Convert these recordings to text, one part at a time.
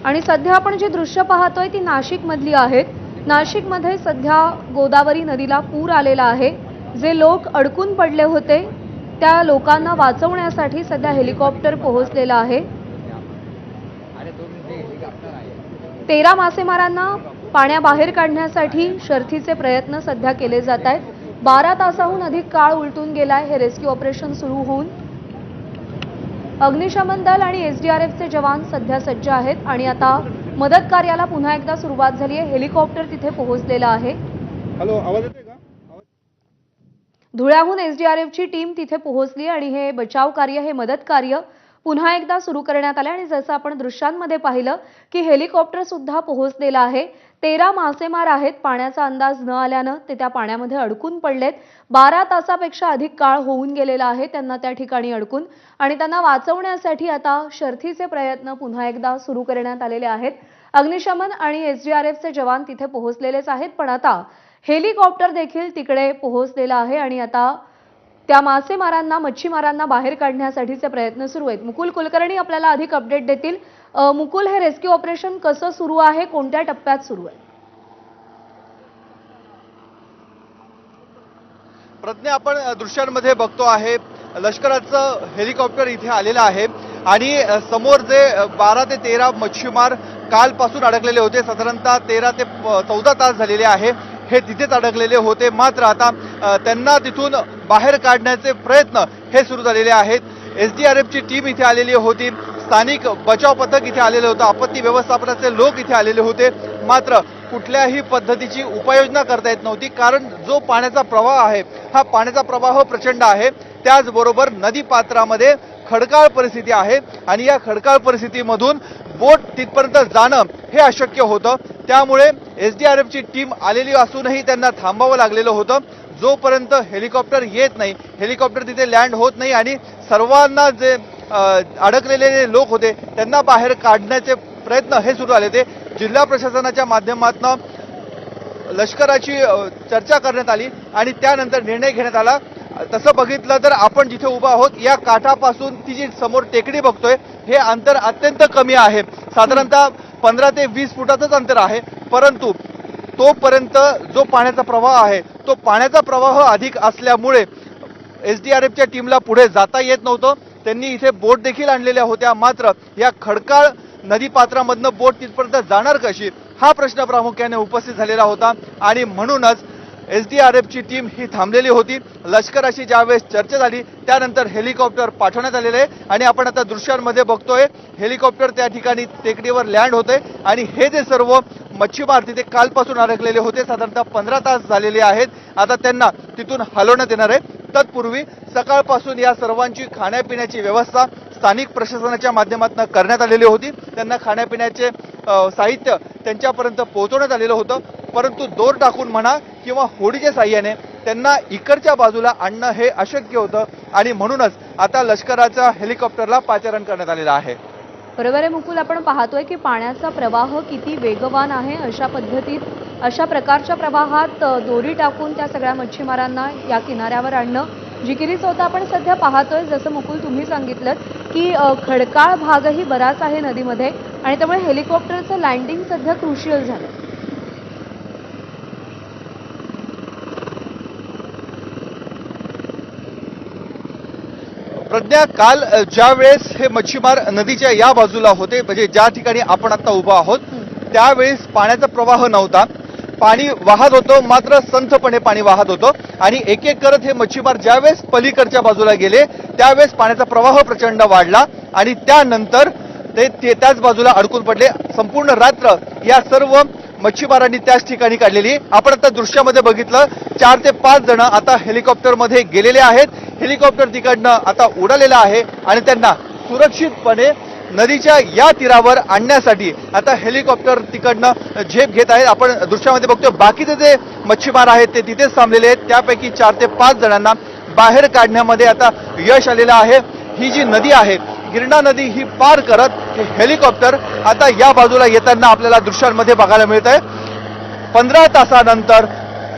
आणि सध्या आपण जी दृश्य पाहतोय ती नाशिक मधली आहेत। नाशिक मध्ये सध्या गोदावरी नदीला पूर आलेला आहे। जे लोक अडकून पडले होते त्या लोकांना वाचवण्यासाठी सध्या हेलिकॉप्टर पोहोचलेला आहे। 13 मासेमारांना पाण्याबाहेर काढण्यासाठी शर्थीचे प्रयत्न सध्या केले जात आहेत। 12 तासाहून अधिक काळ उलटून गेलाय हे रेस्क्यू ऑपरेशन सुरू होऊन। अग्निशमन दल आणि एसडीआरएफचे जवान सध्या सज्ज आहेत आणि आता मदत कार्याला पुन्हा एकदा सुरुवात झाली आहे। हेलिकॉप्टर तिथे पोहोचलेला आहे। हॅलो, आवाज येतोय का? धुळ्याहून एसडीआरएफची टीम तिथे पोहोचली आणि हे बचाव कार्य, हे मदत कार्य पुन्हा एकदा सुरू करण्यात आले आणि जसं आपण दृश्यांमध्ये पाहिलं की हेलिकॉप्टर सुद्धा पोहोचलेला आहे। 13 मासेमार आहेत। पाण्याचा अंदाज न आल्याने ते त्या पाण्यामध्ये अडकून पडलेत। 12 तासापेक्षा अधिक काळ होऊन गेलेला आहे त्यांना त्या ठिकाणी अडकून आणि त्यांना वाचवण्यासाठी आता शर्थीचे प्रयत्न पुन्हा एकदा सुरू करण्यात आलेले आहेत। अग्निशमन आणि एसडीआरएफचे जवान तिथे पोहोचलेलेच आहेत, पण आता हेलिकॉप्टर देखील तिकडे पोहोचलेला आहे आणि आता त्या मासेमारांना, मच्छीमारांना बाहेर काढण्यासाठीचे प्रयत्न सुरू आहेत। मुकुल कुलकर्णी आपल्याला अधिक अपडेट देतील। मुकुल, हे रेस्क्यू ऑपरेशन कसं सुरू आहे, कोणत्या टप्प्यात सुरू आहे? प्रज्ञा, आपण दृश्यांमध्ये बघतो आहे लष्कराचं हेलिकॉप्टर इथे आलेलं आहे आणि समोर जे 12 ते 13 मच्छीमार कालपासून अडकलेले होते, साधारणतः 13 ते 14 तास झालेले आहे हे तिथेच अडकलेले होते। मात्र आता त्यांना तिथून बाहेर काढण्याचे प्रयत्न हे सुरू झालेले आहेत। एसडीआरएफची टीम इथे आलेली होती, स्थानिक बचाव पथक इथे आलेले होते, आपत्ती व्यवस्थापनाचे लोक इथे आलेले होते। मात्र कुठल्याही पद्धतीची उपाययोजना करता येत नव्हती, कारण जो पाण्याचा प्रवाह आहे हा पाण्याचा प्रवाह प्रचंड आहे। त्याचबरोबर नदी पात्रामध्ये खडकाळ परिस्थिती आहे आणि या खडकाळ परिस्थितीमधून बोट तिथपर्यंत जाणं हे अशक्य होतं। त्यामुळे एसडीआरएफची टीम आलेली असूनही त्यांना थांबावं लागलेलं होतं। जोपर्यंत हेलिकॉप्टर येत नाही, हेलिकॉप्टर तिथे लँड होत नाही आणि सर्वांना जे अडकलेले लोक होते त्यांना बाहेर काढण्याचे प्रयत्न हे सुरू झाले होते। जिल्हा प्रशासनाच्या माध्यमातून लष्कराची चर्चा करण्यात आली आणि त्यानंतर निर्णय घेण्यात आला। तसं बघितलं तर आपण जिथे उभा आहोत या काठापासून ती जी समोर टेकडी बघतोय हे अंतर अत्यंत कमी आहे, साधारणतः 15 ते 20 फुटाचंच अंतर आहे। परंतु तोपर्यंत जो पाण्याचा प्रवाह आहे तो पाण्याचा प्रवाह अधिक असल्यामुळे एसडीआरएफच्या टीमला पुढे जाता येत नव्हतं। त्यांनी इथे बोट देखील आणलेल्या होत्या, मात्र या खडकाळ नदीपात्रामधनं बोट तिथपर्यंत जाणार कशी हा प्रश्न प्रामुख्याने उपस्थित झालेला होता आणि म्हणूनच एसडीआरएफची टीम ही थांबलेली होती। लष्कराशी ज्यावेळेस चर्चा झाली त्यानंतर हेलिकॉप्टर पाठवण्यात आलेले आहे आणि आपण आता दृश्यांमध्ये बघतोय हेलिकॉप्टर त्या ठिकाणी टेकडीवर लँड होते आणि हे जे सर्व मच्छीमार तिथे कालपासून अडकलेले होते, साधारणतः 15 तास झालेले आहेत, आता त्यांना तिथून हलवण्यात येणार आहे। तत्पूर्वी सकाळपासून या सर्वांची खाण्यापिण्याची व्यवस्था स्थानिक प्रशासनाच्या माध्यमातून करण्यात आलेली होती। त्यांना खाण्यापिण्याचे साहित्य त्यांच्यापर्यंत पोहोचवण्यात आलेलं होतं, परंतु दोर टाकून म्हणा किंवा होडीच्या साह्याने त्यांना इकडच्या बाजूला आणणं हे अशक्य होतं आणि म्हणूनच आता लष्कराच्या हेलिकॉप्टरला पाचारण करण्यात आलेलं आहे। बरोबर आहे मुकुल, आपण पाहतोय की पाण्याचा प्रवाह किती वेगवान आहे। अशा पद्धतीत, अशा प्रकारच्या प्रवाहात दोरी टाकून त्या सगळ्या मच्छीमारांना या किनाऱ्यावर आणणं जिकिरीचं होतं। आपण सध्या पाहतोय जसं मुकुल तुम्ही सांगितलं की खडकाळ भागही बराच आहे नदीमध्ये आणि त्यामुळे हेलिकॉप्टरचं लँडिंग सध्या क्रुशियल झालं। प्रज्ञा, काल ज्या वेळेस हे मच्छीमार नदीच्या या बाजूला होते, म्हणजे ज्या ठिकाणी आपण आता उभा आहोत त्यावेळेस पाण्याचा प्रवाह नव्हता, पाणी वाहत होतं, मात्र संथपणे पाणी वाहत होतं आणि एक एक करत हे मच्छीमार ज्यावेळेस पलीकडच्या बाजूला गेले त्यावेळेस पाण्याचा प्रवाह प्रचंड वाढला आणि त्यानंतर ते त्याच बाजूला अडकून पडले। संपूर्ण रात्र या सर्व मच्छीमारांनी त्याच ठिकाणी काढलेली आपण आता दृश्यामध्ये बघितलं। 4 ते 5 जण आता हेलिकॉप्टरमध्ये गेलेले आहेत। हेलिकॉप्टर तिकडनं आता उडालेलं आहे आणि त्यांना सुरक्षितपणे नदीच्या या तीरावर आणण्यासाठी आता हेलिकॉप्टर तिकडनं झेप घेत आहेत। आपण दृश्यामध्ये बघतोय बाकीचे जे मच्छीमार आहेत ते तिथेच थांबलेले आहेत। त्यापैकी 4 ते 5 जणांना बाहेर काढण्यामध्ये आता यश आलेलं आहे। ही जी नदी आहे गिरणा नदी ही पार करत हे हेलिकॉप्टर आता या बाजूला येताना आपल्याला दृश्यांमध्ये बघायला मिळत आहे। 15 तासानंतर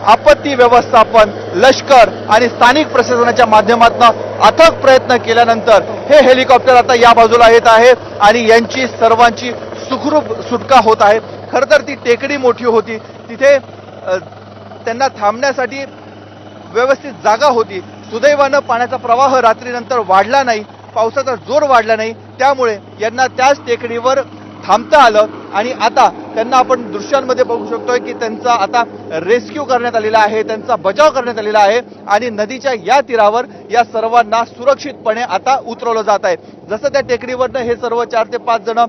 आपत्ती व्यवस्थापन, लष्कर आणि स्थानिक प्रशासनाच्या माध्यमातून अथक प्रयत्न केल्यानंतर हे हेलिकॉप्टर आता या बाजूला येत आहे आणि यांची सर्वांची सुखरूप सुटका होत आहे. खरं तर ती टेकडी मोठी होती, तिथे त्यांना थांबण्यासाठी व्यवस्थित जागा होती. सुदैवानं पाण्याचा प्रवाह रात्रीनंतर वाढला नाही, पावसाचा जोर वाढला नाही, त्यामुळे यांना त्याच टेकडीवर थांबता आलं आणि आता त्यांना आपण दृश्यांमध्ये बघू शकतोय की त्यांचा आता रेस्क्यू करण्यात आलेला आहे, त्यांचा बचाव करण्यात आलेला आहे आणि नदीच्या या तीरावर या सर्वांना सुरक्षितपणे आता उतरवलं जात आहे. जसं त्या टेकडीवरनं हे सर्व 4 ते 5 जण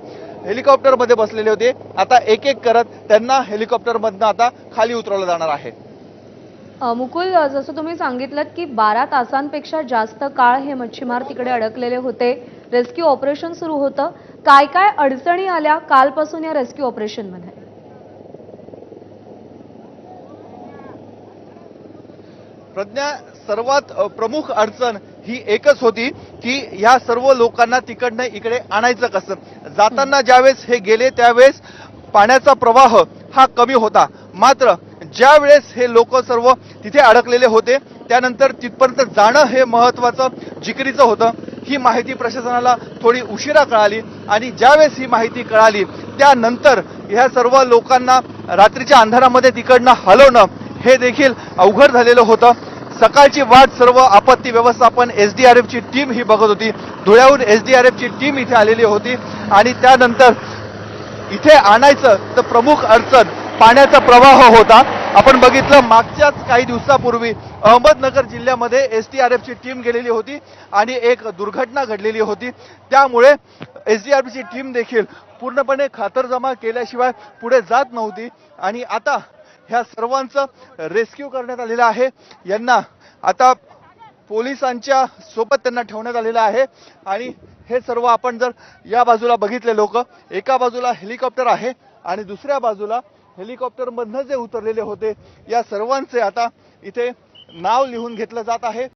हेलिकॉप्टरमध्ये बसलेले होते, आता एक एक करत त्यांना हेलिकॉप्टरमधनं आता खाली उतरवलं जाणार आहे. मुकुल, जसं तुम्ही सांगितलं की 12 तासांपेक्षा जास्त काळ हे मच्छीमार तिकडे अडकलेले होते, रेस्क्यू ऑपरेशन सुरू होतं. काय काय अडचणी आल्या कालपासून या रेस्क्यू ऑपरेशनमध्ये? प्रज्ञा, सर्वात प्रमुख अडचण ही एकच होती की या सर्व लोकांना तिकडनं इकडे आणायचं कसं. जाताना ज्यावेळेस हे गेले त्यावेळेस पाण्याचा प्रवाह हा कमी होता, मात्र ज्या वेळेस हे लोक सर्व तिथे अडकलेले होते त्यानंतर तिथपर्यंत जाणं हे महत्वाचं जिकिरीचं होतं. ही माहिती प्रशासनाला थोडी उशिरा कळाली आणि ज्यावेळेस ही माहिती कळाली त्यानंतर ह्या सर्व लोकांना रात्रीच्या अंधारामध्ये तिकडनं हलवणं हे देखील अवघड झालेलं होतं. सकाळची वाट सर्व आपत्ती व्यवस्थापन SDRFची टीम ही बघत होती. धुळ्याहून SDRFची टीम इथे आलेली होती आणि त्यानंतर इथे आणायचं तर प्रमुख अडचण पाण्याचा प्रवाह होता. आपण बघितलं मागच्याच काही दिवसापूर्वी अहमदनगर जिल्ह्यामध्ये SDRFची टीम गेलेली होती आणि एक दुर्घटना घडलेली होती. त्यामुळे SDRFची टीम देखील पूर्णपणे खातरजमा केल्याशिवाय पुढे जात नव्हती आणि आता ह्या सर्वांचं रेस्क्यू करण्यात आलेलं आहे. यांना आता पोलिसांच्या सोबत त्यांना ठेवण्यात आलेलं आहे आणि हे सर्व आपण जर या बाजूला बघितले लोक, एका बाजूला हेलिकॉप्टर आहे आणि दुसऱ्या बाजूला हेलिकॉप्टरमधनं जे उतरलेले होते या सर्वांचे आता इथे नाव लिहून घेतलं जात आहे.